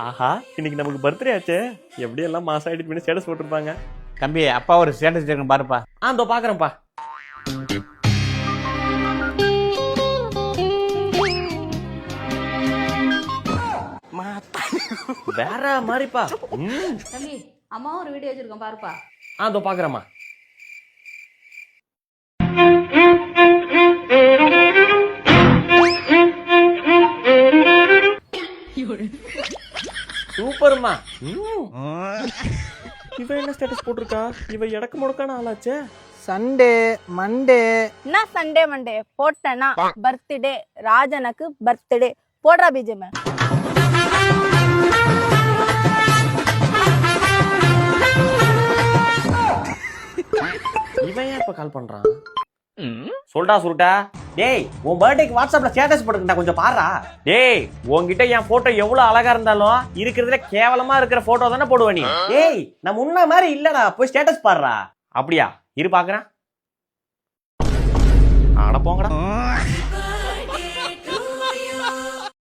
ஆஹா, இன்னைக்கு நமக்கு பர்த்டே ஆச்சே. எப்படி எல்லாம் மாசா எடிட் பண்ணி ஸ்டேட்டஸ் போட்டிருப்பாங்க. தம்பி அப்பா ஒரு ஸ்டேட்டஸ் வச்சிருக்கேன் பாருப்பா. இதோ பாக்குறேன்ப்பா. வேற மாதிரிப்பா. தம்பி அம்மாவும் ஒரு வீடியோ வச்சிருக்கேன் பாருப்பா. இதோ பாக்குறேம்மா. சூப்பர்மா. இவ என்ன ஸ்டேட்டஸ் போட்டிருக்கா? இவ எடக்கு முடக்கான ஆளாச்சே. சண்டே மண்டே என்ன சண்டே மண்டே போட்டேன்னா பர்த்டே ராஜனுக்கு பர்த்டே போடுறா பிஜிஎம். இவன் ஏன் இப்ப கால் பண்றான்? சொல்டா சுருட்டா. டேய் உன் பர்த்டேக்கு வாட்ஸ்அப்ல ஸ்டேட்டஸ் போட்டுக்கிட்டா கொஞ்சம் பாருடா. டேய் உன்கிட்ட என் போட்டோ எவ்வளவு அழகா இருந்தாலும் இருக்கிறதுல கேவலமா இருக்கிற போட்டோ தானே போடுவ நீ. டேய் நான் முன்ன மாதிரி இல்லடா, போய் ஸ்டேட்டஸ் பாருடா. அப்படியா? இரு பாக்குறேன்.